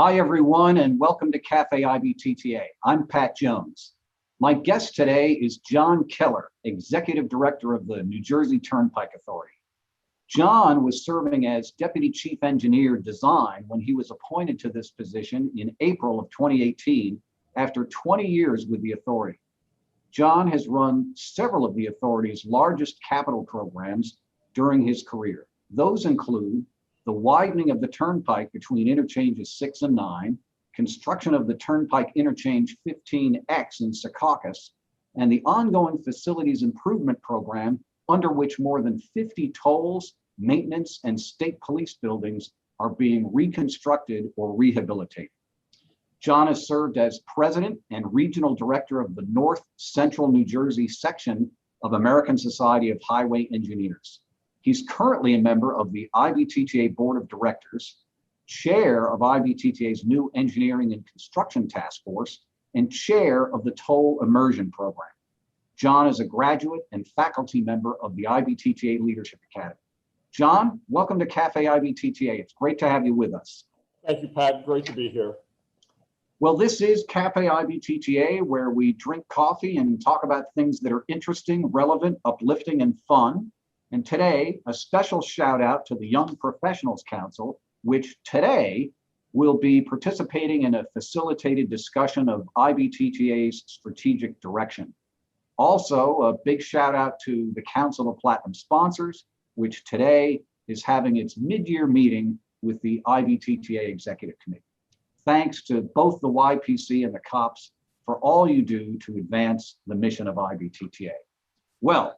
Hi, everyone, and welcome to Café IBTTA. I'm Pat Jones. My guest today is John Keller, Executive Director of the New Jersey Turnpike Authority. John was serving as Deputy Chief Engineer Design when he was appointed to this position in April of 2018 after 20 years with the authority. John has run several of the authority's largest capital programs during his career. Those include the widening of the turnpike between interchanges 6 and 9, construction of the turnpike interchange 15X in Secaucus, and the ongoing facilities improvement program under which more than 50 tolls, maintenance, and state police buildings are being reconstructed or rehabilitated. John has served as President and Regional Director of the North Central New Jersey section of American Society of Highway Engineers. He's currently a member of the IBTTA Board of Directors, chair of IBTTA's new Engineering and Construction Task Force, and chair of the Toll Immersion Program. John is a graduate and faculty member of the IBTTA Leadership Academy. John, welcome to Café IBTTA. It's great to have you with us. Thank you, Pat. Great to be here. Well, this is Café IBTTA, where we drink coffee and talk about things that are interesting, relevant, uplifting, and fun. And today, a special shout out to the Young Professionals Council, which today will be participating in a facilitated discussion of IBTTA's strategic direction. Also, a big shout out to the Council of Platinum Sponsors, which today is having its mid-year meeting with the IBTTA Executive Committee. Thanks to both the YPC and the COPS for all you do to advance the mission of IBTTA. Well,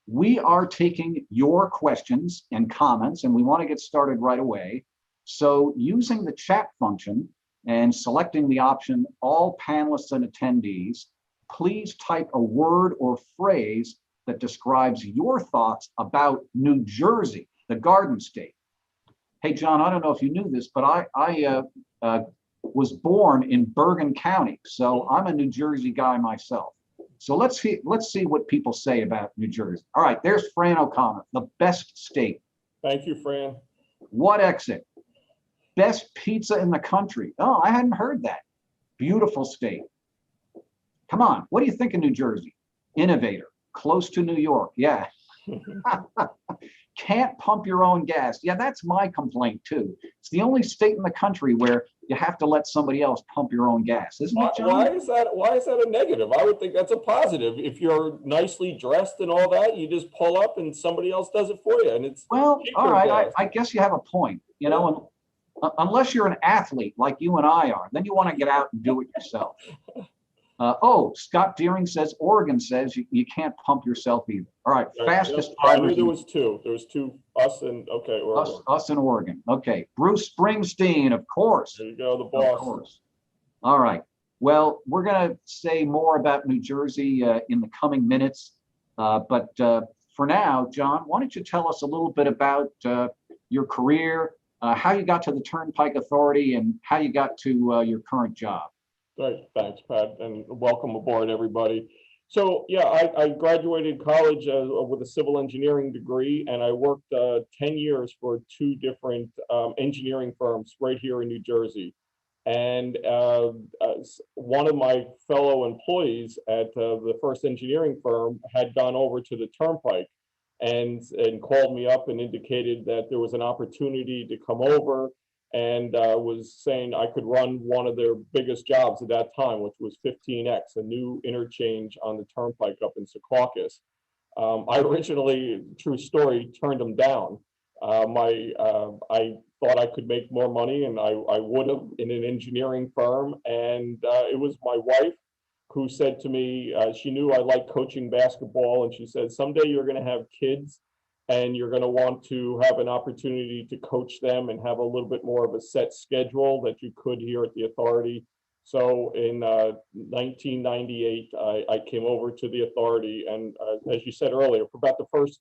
we are taking your questions and comments, and we want to get started right away. So using the chat function and selecting the option, all panelists and attendees, please type a word or phrase that describes your thoughts about New Jersey, the Garden State. Hey, John, I don't know if you knew this, but I was born in Bergen County, so I'm a New Jersey guy myself. So let's see what people say about New Jersey. All right, there's Fran O'Connor, the best state. Thank you, Fran. What exit? Best pizza in the country. Oh, I hadn't heard that. Beautiful state. Come on, what do you think of New Jersey? Innovator, close to New York. Yeah. Can't pump your own gas. Yeah, that's my complaint too. It's the only state in the country where you have to let somebody else pump your own gas, isn't it, John? Why is that a negative? I would think that's a positive. If you're nicely dressed and all that, you just pull up and somebody else does it for you, and it's well. All right, I guess you have a point. You know, unless you're an athlete like you and I are, then you want to get out and do it yourself. Scott Deering says Oregon says you can't pump yourself either. All right, fastest drivers. There was two. There was two. Us and Oregon. Us and Oregon. Okay, Bruce Springsteen, of course. There you go, the boss. Of course. All right. Well, we're going to say more about New Jersey in the coming minutes, but for now, John, why don't you tell us a little bit about your career, how you got to the Turnpike Authority, and how you got to your current job. Great, thanks, Pat, and welcome aboard, everybody. So, yeah, I graduated college with a civil engineering degree, and I worked 10 years for two different engineering firms right here in New Jersey. And one of my fellow employees at the first engineering firm had gone over to the Turnpike and called me up and indicated that there was an opportunity to come over, and was saying I could run one of their biggest jobs at that time, which was 15X, a new interchange on the Turnpike up in Secaucus. I originally, true story, turned them down. I thought I could make more money, and I would have in an engineering firm. And it was my wife who said to me, she knew I liked coaching basketball, and she said, someday you're going to have kids, and you're going to want to have an opportunity to coach them and have a little bit more of a set schedule that you could here at the authority. So in 1998, I came over to the authority, and as you said earlier, for about the first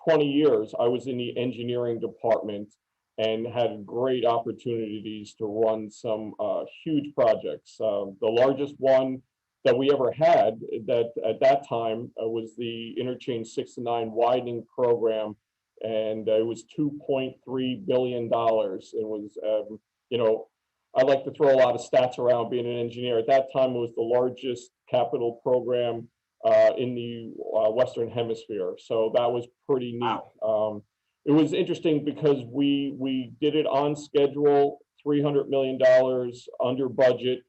20 years, I was in the engineering department and had great opportunities to run some huge projects. The largest one that we ever had that at that time was the interchange 6 to 9 widening program, and it was $2.3 billion. It was I like to throw a lot of stats around being an engineer. At that time, it was the largest capital program in the Western Hemisphere. So that was pretty neat. Wow. It was interesting because we did it on schedule, $300 million under budget.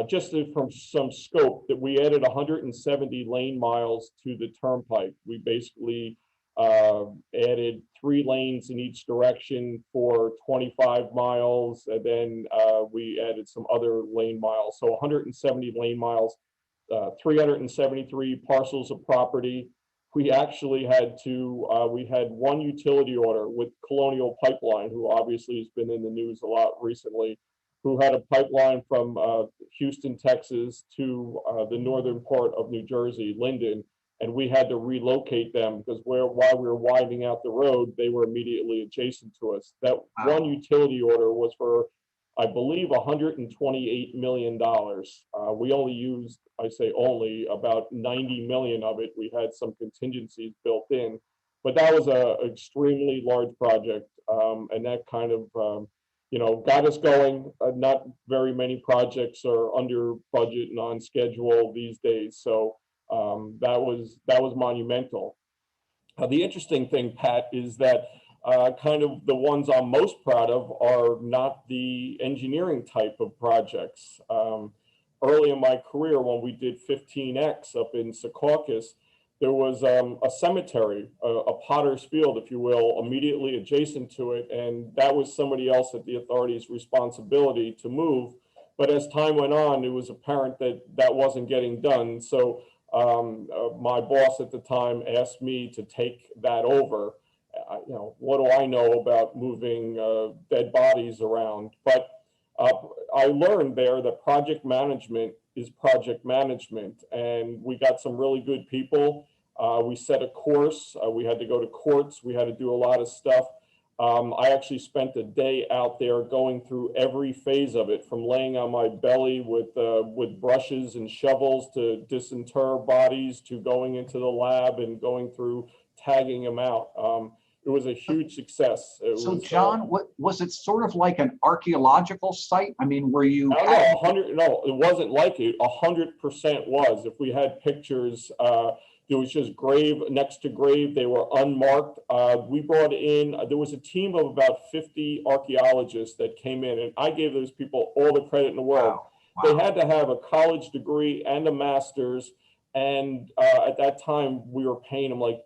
Just from some scope, that we added 170 lane miles to the turnpike. We basically added 3 lanes in each direction for 25 miles, and then we added some other lane miles. So 170 lane miles, 373 parcels of property. We actually had we had one utility order with Colonial Pipeline, who obviously has been in the news a lot recently, who had a pipeline from Houston, Texas to the northern part of New Jersey, Linden, and we had to relocate them because while we were widening out the road, they were immediately adjacent to us. That one utility order was for, I believe, $128 million. We only used, I say only, about 90 million of it. We had some contingencies built in, but that was an extremely large project, and that kind of got us going. Not very many projects are under budget and on schedule these days, so that was monumental. The interesting thing, Pat, is that kind of the ones I'm most proud of are not the engineering type of projects. Early in my career, when we did 15X up in Secaucus, there was a cemetery, a potter's field, if you will, immediately adjacent to it. And that was somebody else at the authority's responsibility to move. But as time went on, it was apparent that that wasn't getting done. So my boss at the time asked me to take that over. What do I know about moving dead bodies around? But I learned there that project management is project management, and we got some really good people. We set a course. We had to go to courts. We had to do a lot of stuff. I actually spent a day out there going through every phase of it, from laying on my belly with brushes and shovels to disinter bodies, to going into the lab and going through tagging them out. It was a huge success. So John, what was it, sort of like an archaeological site? I mean, were you? No, it wasn't like it. 100% was. If we had pictures, there was just grave next to grave. They were unmarked. We brought in, there was a team of about 50 archaeologists that came in, and I gave those people all the credit in the world. Wow. They had to have a college degree and a master's, and at that time we were paying them like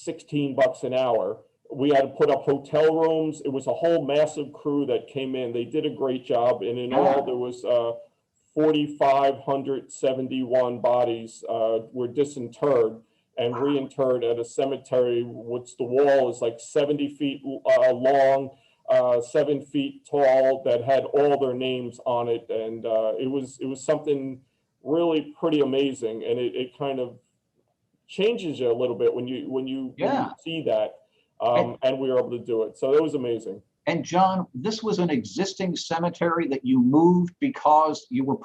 $16 an hour. We had to put up hotel rooms. It was a whole massive crew that came in. They did a great job, and in all there was 4,571 bodies were disinterred and reinterred at a cemetery, which the wall is like 70 feet long, 7 feet tall, that had all their names on it. And it was something really pretty amazing, and it kind of changes you a little bit when you see that. And we were able to do it. So it was amazing. And John, this was an existing cemetery that you moved because you were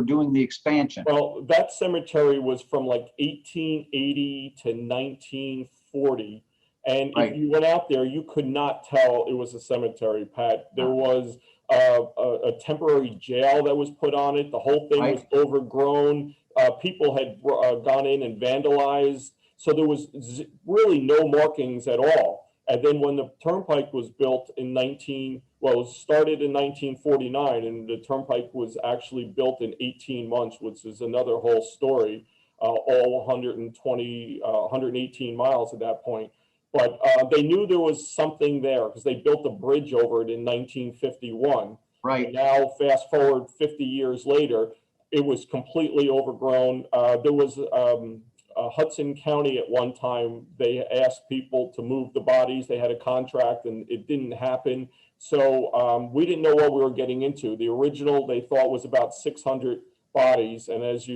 doing the expansion. Well, that cemetery was from like 1880 to 1940. And if you went out there, you could not tell it was a cemetery, Pat. There was a temporary jail that was put on it. The whole thing was overgrown. People had gone in and vandalized. So there was really no markings at all. And then when the turnpike was built in it started in 1949, and the turnpike was actually built in 18 months, which is another whole story, all 118 miles at that point. But they knew there was something there because they built a bridge over it in 1951. Right. And now, fast forward 50 years later, it was completely overgrown. There was Hudson County at one time, they asked people to move the bodies. They had a contract and it didn't happen. So we didn't know what we were getting into. The original they thought was about 600 bodies. And as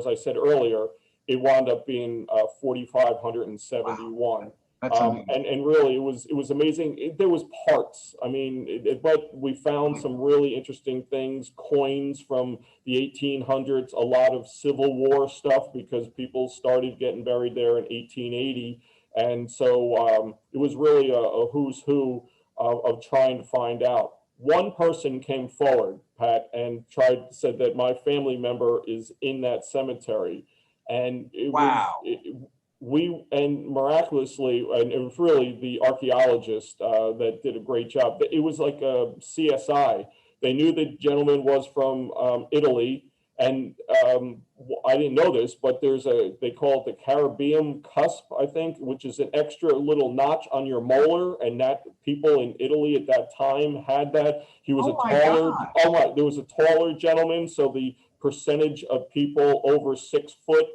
I said earlier, it wound up being 4,571. Wow. And really, it was amazing. There was parts. I mean, but we found some really interesting things, coins from the 1800s, a lot of Civil War stuff because people started getting buried there in 1880. And so it was really a who's who of trying to find out. One person came forward, Pat, and said that my family member is in that cemetery. And it Wow. and miraculously, and it was really the archaeologist that did a great job. It was like a CSI. They knew the gentleman was from Italy, and I didn't know this, but they call it the Caribbean cusp, I think, which is an extra little notch on your molar, and that people in Italy at that time had that. He was there was a taller gentleman, so the percentage of people over 6 foot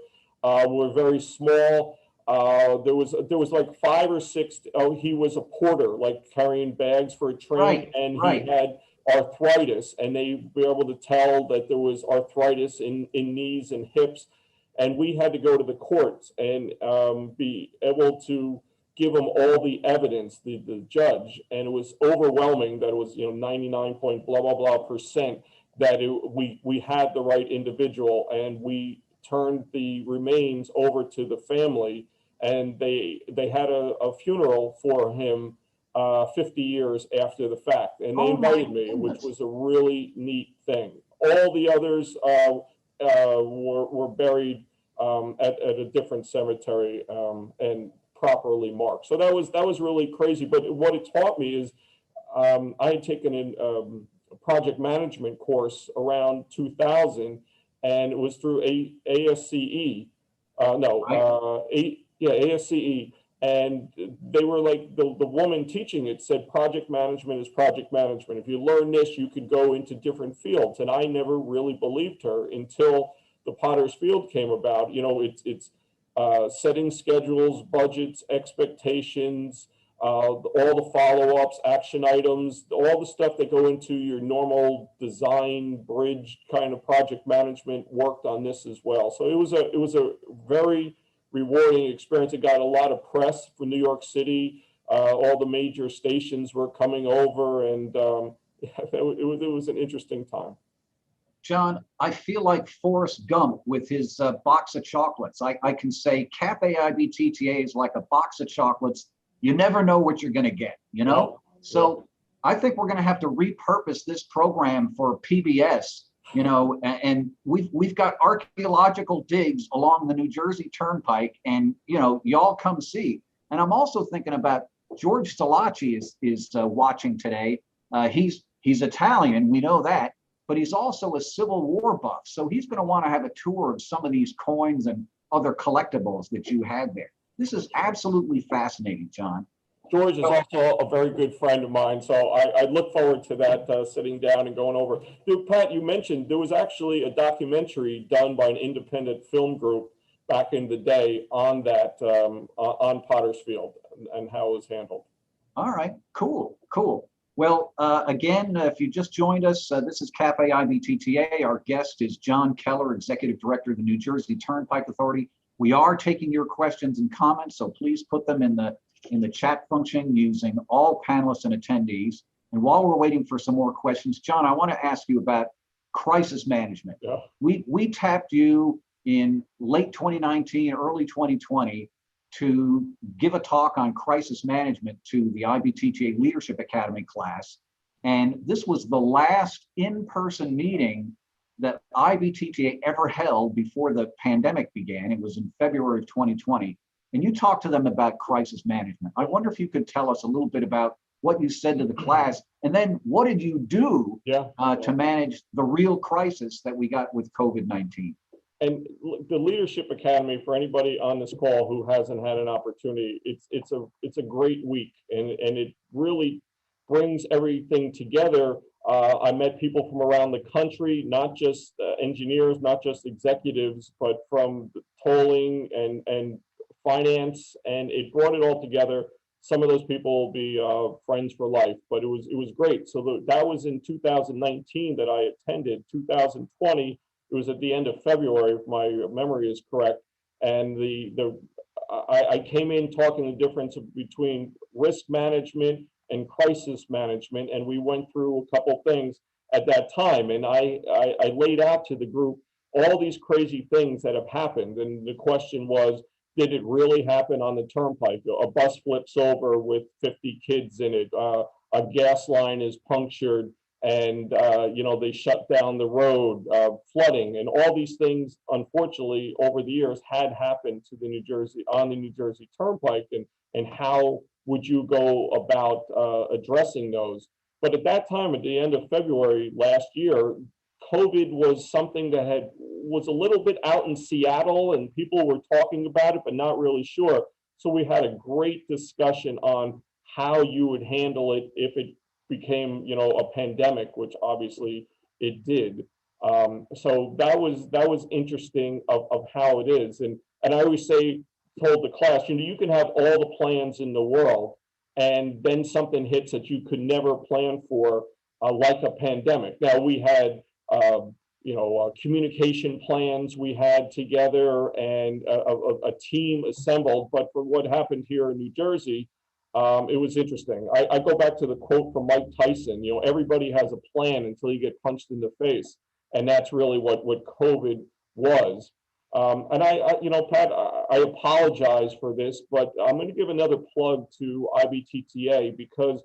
were very small. There was like 5 or 6. Oh, he was a porter, like carrying bags for a train, and he had arthritis, and they were able to tell that there was arthritis in knees and hips, and we had to go to the courts and be able to give them all the evidence, the judge, and it was overwhelming that it was 99 point blah blah blah percent that we had the right individual, and we turned the remains over to the family, and they had a funeral for him 50 years after the fact, and they invited me, which was a really neat thing. All the others were buried at a different cemetery and properly marked. So that was really crazy. But what it taught me is I had taken a project management course around 2000, and it was through ASCE. ASCE. And they were like, the woman teaching it said, project management is project management. If you learn this, you could go into different fields. And I never really believed her until the Potter's Field came about. It's setting schedules, budgets, expectations, all the follow-ups, action items, all the stuff that go into your normal design, bridge kind of project management worked on this as well. So it was a very rewarding experience. It got a lot of press for New York City. All the major stations were coming over, and it was an interesting time. John, I feel like Forrest Gump with his box of chocolates. I can say Café IBTTA is like a box of chocolates. You never know what you're going to get, So I think we're going to have to repurpose this program for PBS. And we've got archaeological digs along the New Jersey Turnpike, and y'all come see. And I'm also thinking about George Stalachi is watching today. He's Italian, we know that, but he's also a Civil War buff, so he's going to want to have a tour of some of these coins and other collectibles that you had there. This is absolutely fascinating, John. George is also a very good friend of mine, so I look forward to that, sitting down and going over. Pat, you mentioned there was actually a documentary done by an independent film group back in the day on that, on Potter's Field and how it was handled. All right, cool. Well, again, if you just joined us, this is Café IBTTA. Our guest is John Keller, Executive Director of the New Jersey Turnpike Authority. We are taking your questions and comments, so please put them in the chat function using all panelists and attendees. And while we're waiting for some more questions, John, I want to ask you about crisis management. Yeah. We tapped you in late 2019, early 2020 to give a talk on crisis management to the IBTTA Leadership Academy class. And this was the last in-person meeting that IBTTA ever held before the pandemic began. It was in February of 2020. And you talked to them about crisis management. I wonder if you could tell us a little bit about what you said to the class, and then what did you do to manage the real crisis that we got with COVID-19? And the Leadership Academy, for anybody on this call who hasn't had an opportunity, it's a great week, and it really brings everything together. I met people from around the country, not just engineers, not just executives, but from the tolling and finance, and it brought it all together. Some of those people will be friends for life, but it was great. So that was in 2019 that I attended. 2020, it was at the end of February, if my memory is correct. And I came in talking the difference between risk management and crisis management, and we went through a couple things at that time. And I laid out to the group all these crazy things that have happened. And the question was, did it really happen on the turnpike? A bus flips over with 50 kids in it. a gas line is punctured and, they shut down the road, flooding, and all these things, unfortunately, over the years had happened to the New Jersey Turnpike, and how would you go about addressing those? But at that time, at the end of February last year, COVID was something that was a little bit out in Seattle, and people were talking about it, but not really sure. So we had a great discussion on how you would handle it if it became, a pandemic, which obviously it did. So that was interesting of how it is, and I always told the class, you can have all the plans in the world, and then something hits that you could never plan for, like a pandemic. Now we had, communication plans we had together and a team assembled. But for what happened here in New Jersey, it was interesting. I go back to the quote from Mike Tyson, everybody has a plan until you get punched in the face. And that's really what COVID was. And Pat, I apologize for this, but I'm going to give another plug to IBTTA because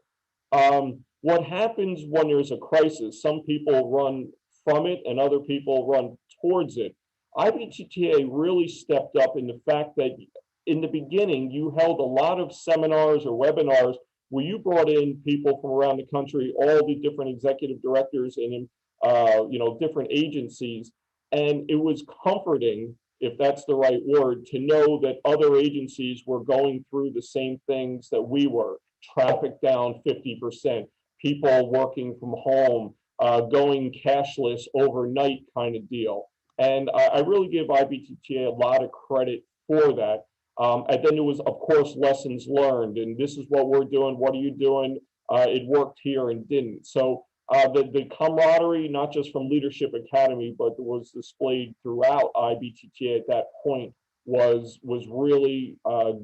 what happens when there's a crisis, some people run from it and other people run towards it. IBTTA really stepped up in the fact that in the beginning, you held a lot of seminars or webinars where you brought in people from around the country, all the different executive directors and different agencies. And it was comforting, if that's the right word, to know that other agencies were going through the same things that we were. Traffic down 50%, people working from home, going cashless overnight kind of deal. And I really give IBTTA a lot of credit for that. And then there was, of course, lessons learned. And this is what we're doing. What are you doing? It worked here and didn't. So the camaraderie, not just from Leadership Academy, but was displayed throughout IBTTA at that point was really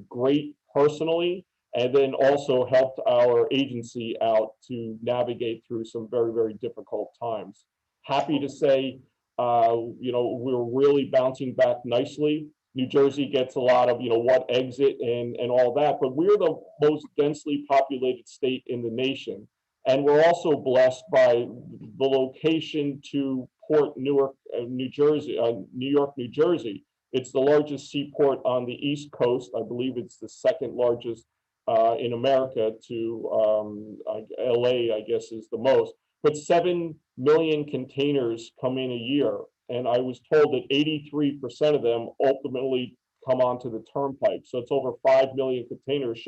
great personally, and then also helped our agency out to navigate through some very, very difficult times. Happy to say, we're really bouncing back nicely. New Jersey gets a lot of, what exit and all that, but we're the most densely populated state in the nation. And we're also blessed by the location to Port Newark, New York, New Jersey. It's the largest seaport on the East Coast. I believe it's the second largest in America to LA, I guess, is the most. But 7 million containers come in a year. And I was told that 83% of them ultimately come onto the turnpike. So it's over 5 million containers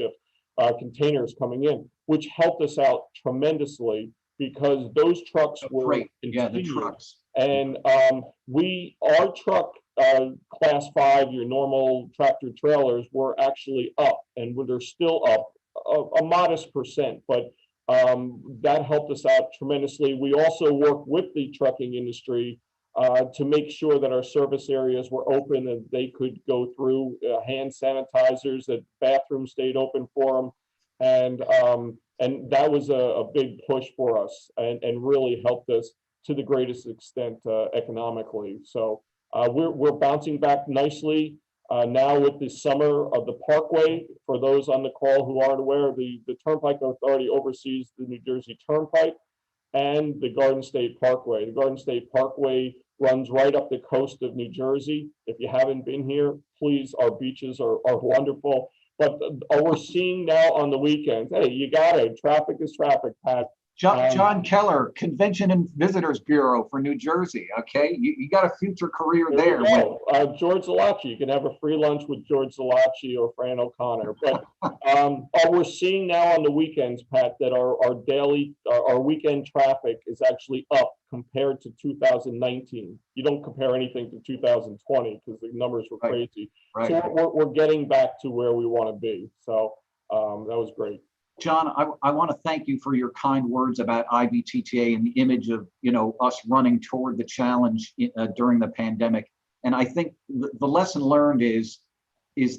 coming in, which helped us out tremendously because those trucks were great. Yeah, the trucks. And our truck class 5, your normal tractor trailers, were actually up, and they're still up a modest percent, but that helped us out tremendously. We also worked with the trucking industry to make sure that our service areas were open and they could go through, hand sanitizers, that bathrooms stayed open for them. And that was a big push for us and really helped us to the greatest extent economically. So we're bouncing back nicely now with the summer of the Parkway. For those on the call who aren't aware, the Turnpike Authority oversees the New Jersey Turnpike and the Garden State Parkway. The Garden State Parkway runs right up the coast of New Jersey. If you haven't been here, please, our beaches are wonderful. But we're seeing now on the weekends, hey, you got it. Traffic is traffic, Pat. John Keller, Convention and Visitors Bureau for New Jersey. Okay, you got a future career there. George Zalachi, you can have a free lunch with George Zalachi or Fran O'Connor. But we're seeing now on the weekends, Pat, that our weekend traffic is actually up compared to 2019. You don't compare anything to 2020 because the numbers were crazy. Right. So we're getting back to where we want to be. So that was great. John, I want to thank you for your kind words about IBTTA and the image of, us running toward the challenge during the pandemic. And I think the lesson learned is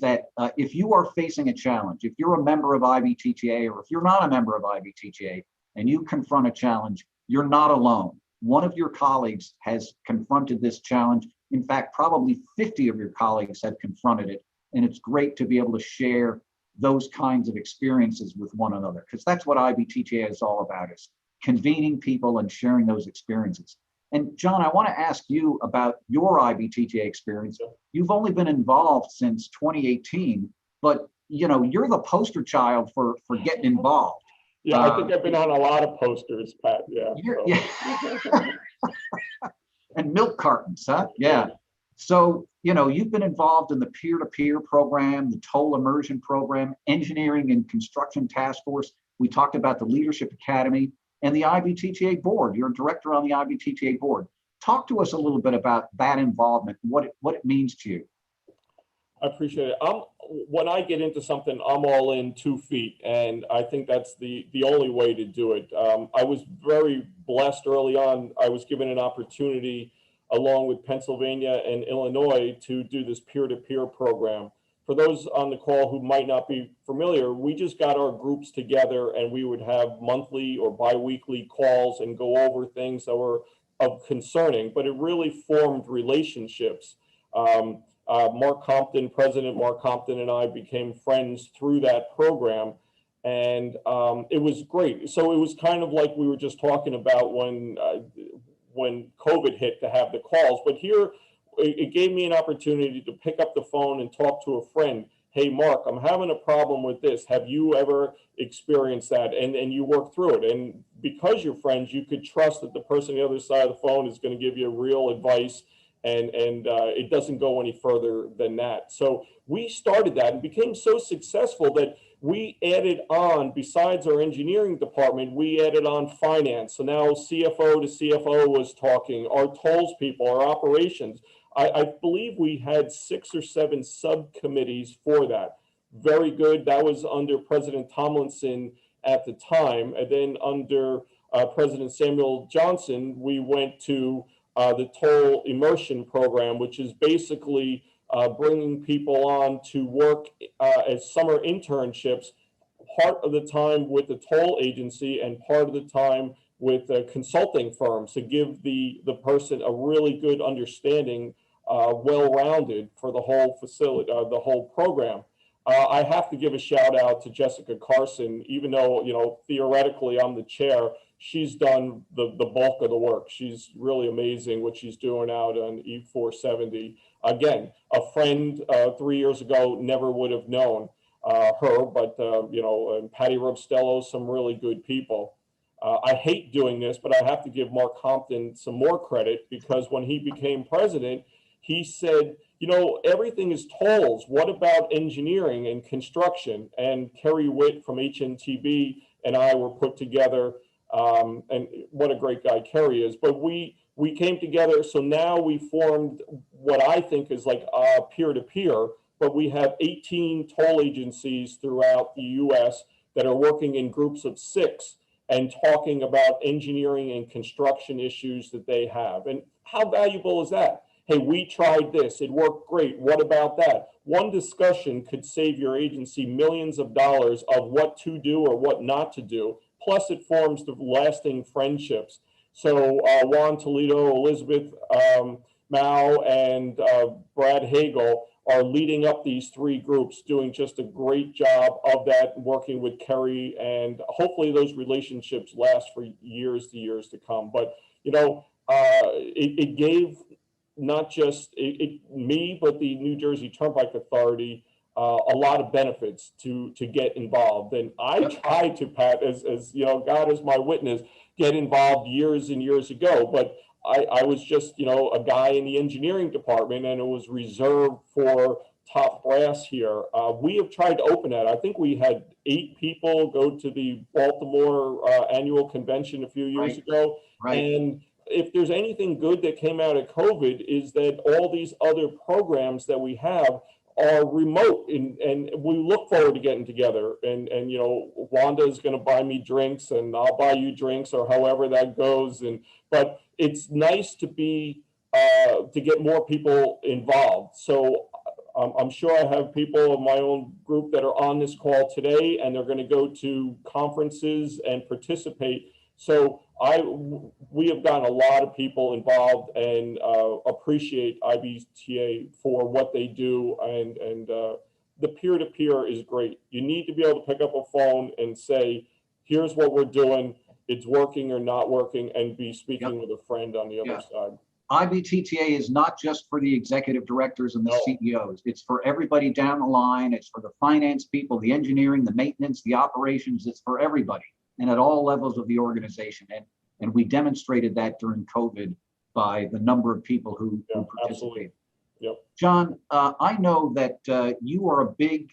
that if you are facing a challenge, if you're a member of IBTTA or if you're not a member of IBTTA and you confront a challenge, you're not alone. One of your colleagues has confronted this challenge. In fact, probably 50 of your colleagues have confronted it. And it's great to be able to share those kinds of experiences with one another, because that's what IBTTA is all about, is convening people and sharing those experiences. And John, I want to ask you about your IBTTA experience. You've only been involved since 2018, but you're the poster child for getting involved. Yeah, I think I've been on a lot of posters, Pat. Yeah. Yeah. And milk cartons, huh? Yeah. So, you've been involved in the peer-to-peer program, the toll immersion program, engineering and construction task force. We talked about the Leadership Academy and the IBTTA board. You're a director on the IBTTA board. Talk to us a little bit about that involvement, what it means to you. I appreciate it. When I get into something, I'm all in 2 feet, and I think that's the only way to do it. I was very blessed early on. I was given an opportunity along with Pennsylvania and Illinois to do this peer-to-peer program. For those on the call who might not be familiar, we just got our groups together and we would have monthly or bi-weekly calls and go over things that were concerning, but it really formed relationships. Mark Compton, President Mark Compton, and I became friends through that program, and it was great. So it was kind of like we were just talking about when COVID hit, to have the calls, but here it gave me an opportunity to pick up the phone and talk to a friend. Hey, Mark, I'm having a problem with this. Have you ever experienced that? And you work through it. And because you're friends, you could trust that the person on the other side of the phone is going to give you real advice, and it doesn't go any further than that. So we started that and became so successful that we added on, besides our engineering department, we added on finance. So now CFO to CFO was talking, our tolls people, our operations. I believe we had 6 or 7 subcommittees for that. Very good. That was under President Tomlinson at the time. And then under President Samuel Johnson, we went to the toll immersion program, which is basically bringing people on to work as summer internships, part of the time with the toll agency and part of the time with consulting firms, to give the person a really good understanding, well-rounded for the whole facility, the whole program. I have to give a shout out to Jessica Carson, even though, theoretically I'm the chair. She's done the bulk of the work. She's really amazing what she's doing out on E470. Again, a friend 3 years ago never would have known her, but and Patty Robstello, some really good people. I hate doing this, but I have to give Mark Compton some more credit, because when he became president, he said, everything is tolls. What about engineering and construction? And Kerry Witt from HNTB and I were put together. And what a great guy Kerry is. But we came together. So now we formed what I think is like peer-to-peer, but we have 18 toll agencies throughout the US that are working in groups of 6 and talking about engineering and construction issues that they have. And how valuable is that? Hey, we tried this, it worked great. What about that? One discussion could save your agency millions of dollars of what to do or what not to do. Plus, it forms the lasting friendships. So Juan Toledo, Elizabeth Mao, and Brad Hagel are leading up these 3 groups, doing just a great job of that, working with Kerry, and hopefully those relationships last for years to come. But it gave not just me, but the New Jersey Turnpike Authority a lot of benefits to get involved. And I tried to, Pat, as God is my witness, get involved years and years ago, but I was just, a guy in the engineering department, and it was reserved for top brass here. We have tried to open that. I think we had 8 people go to the Baltimore annual convention a few years ago. Right. And if there's anything good that came out of COVID, is that all these other programs that we have are remote, and we look forward to getting together. And Wanda is going to buy me drinks, and I'll buy you drinks, or however that goes. But it's nice to get more people involved. So I'm sure I have people of my own group that are on this call today, and they're going to go to conferences and participate. So we have gotten a lot of people involved, and appreciate IBTTA for what they do, and the peer-to-peer is great. You need to be able to pick up a phone and say, here's what we're doing, it's working or not working, and be speaking with a friend on the other side. IBTTA is not just for the executive directors and the CEOs. It's for everybody down the line. It's for the finance people, the engineering, the maintenance, the operations. It's for everybody and at all levels of the organization. And we demonstrated that during COVID by the number of people who participated. Yep. John, I know that you are a big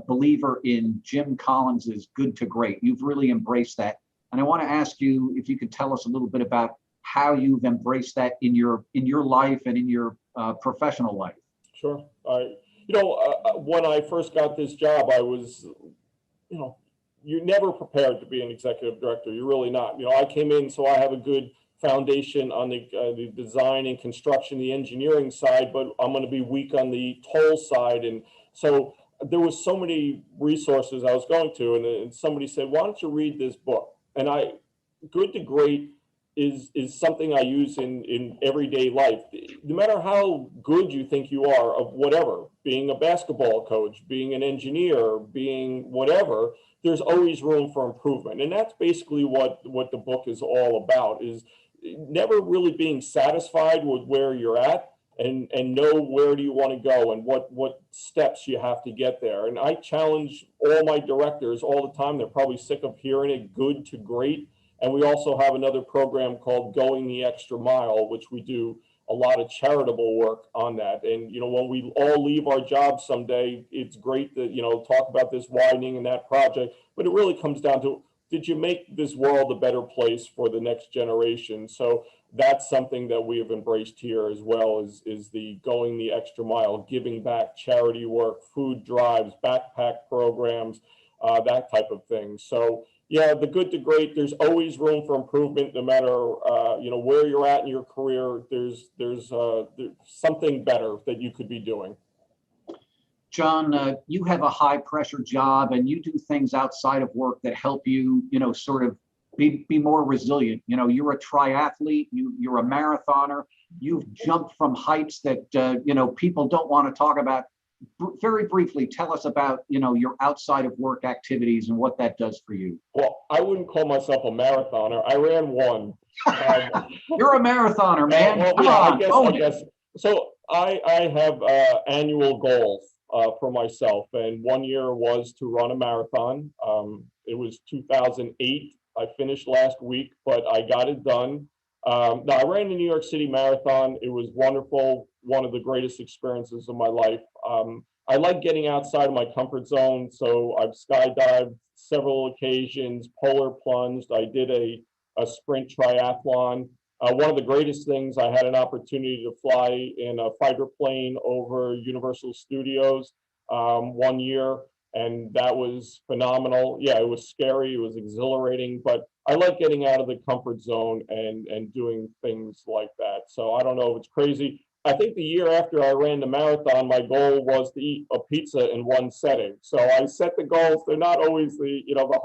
believer in Jim Collins's good to great. You've really embraced that. And I want to ask you if you could tell us a little bit about how you've embraced that in your life and in your professional life. Sure. When I first got this job, I was, you're never prepared to be an executive director. You're really not. I came in, so I have a good foundation on the design and construction, the engineering side, but I'm going to be weak on the toll side. And so there was so many resources I was going to, and somebody said, why don't you read this book? And good to great is something I use in everyday life. No matter how good you think you are of whatever, being a basketball coach, being an engineer, being whatever, there's always room for improvement. And that's basically what the book is all about, is never really being satisfied with where you're at, and know where do you want to go and what steps you have to get there. And I challenge all my directors all the time. They're probably sick of hearing it, good to great. And we also have another program called Going the Extra Mile, which we do a lot of charitable work on that. And, when we all leave our jobs someday, it's great to, talk about this widening and that project, but it really comes down to, did you make this world a better place for the next generation? So that's something that we have embraced here as well, is the going the extra mile, giving back, charity work, food drives, backpack programs, that type of thing. So yeah, the good to great, there's always room for improvement, no matter where you're at in your career. There's something better that you could be doing. John, you have a high pressure job and you do things outside of work that help you, sort of be more resilient. You're a triathlete, you're a marathoner, you've jumped from heights that, people don't want to talk about. Very briefly, tell us about, your outside of work activities and what that does for you. Well, I wouldn't call myself a marathoner. I ran one. You're a marathoner, man. Well, Come on. I guess. So I have annual goals for myself, and one year was to run a marathon. It was 2008. I finished last week, but I got it done. Now, I ran the New York City Marathon. It was wonderful, one of the greatest experiences of my life. I like getting outside of my comfort zone, so I've skydived several occasions, polar plunged. I did a sprint triathlon. One of the greatest things, I had an opportunity to fly in a fighter plane over Universal Studios one year, and that was phenomenal. Yeah, it was scary, it was exhilarating, but I like getting out of the comfort zone and doing things like that. So I don't know if it's crazy. I think the year after I ran the marathon, my goal was to eat a pizza in one setting. So I set the goals. They're not always the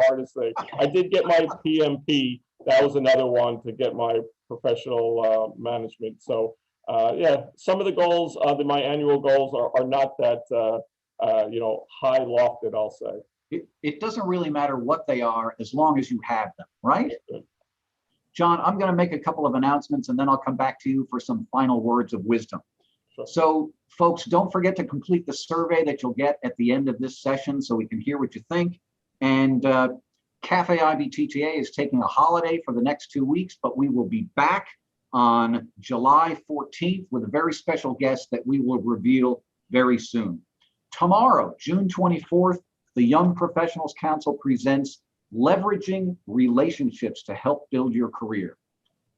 hardest thing. I did get my PMP. That was another one, to get my professional management. So yeah, some of the goals, my annual goals are not that high lofted, I'll say. It doesn't really matter what they are as long as you have them, right? John, I'm going to make a couple of announcements and then I'll come back to you for some final words of wisdom. Sure. So folks, don't forget to complete the survey that you'll get at the end of this session so we can hear what you think. And Café IBTTA is taking a holiday for the next 2 weeks, but we will be back on July 14th with a very special guest that we will reveal very soon. Tomorrow, June 24th, the Young Professionals Council presents Leveraging Relationships to Help Build Your Career.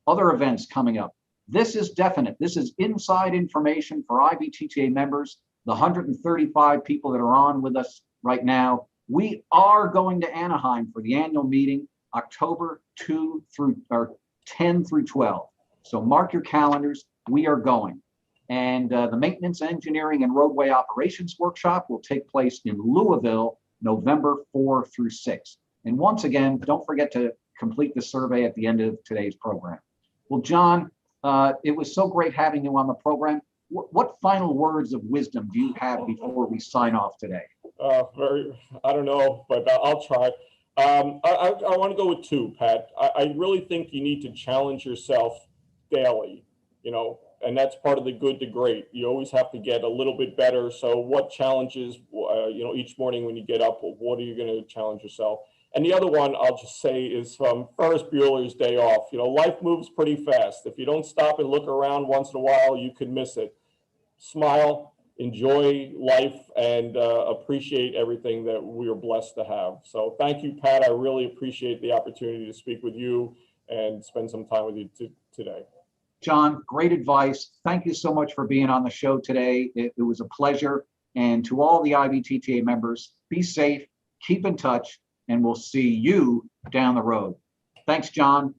Other events coming up. This is definite. This is inside information for IBTTA members, the 135 people that are on with us right now. We are going to Anaheim for the annual meeting, October 10 through 12. So mark your calendars. We are going. And the Maintenance, Engineering, and Roadway Operations Workshop will take place in Louisville, November 4 through 6. And once again, don't forget to complete the survey at the end of today's program. Well, John, it was so great having you on the program. what final words of wisdom do you have before we sign off today? I don't know, but I'll try. I want to go with two, Pat. I really think you need to challenge yourself daily, and that's part of the good to great. You always have to get a little bit better. So what challenges, each morning when you get up, what are you going to challenge yourself? And the other one I'll just say is from Ferris Bueller's Day Off. Life moves pretty fast. If you don't stop and look around once in a while, you could miss it. Smile, enjoy life, and appreciate everything that we are blessed to have. So thank you, Pat. I really appreciate the opportunity to speak with you and spend some time with you today. John, great advice. Thank you so much for being on the show today. It was a pleasure. And to all the IBTTA members, be safe, keep in touch, and we'll see you down the road. Thanks, John.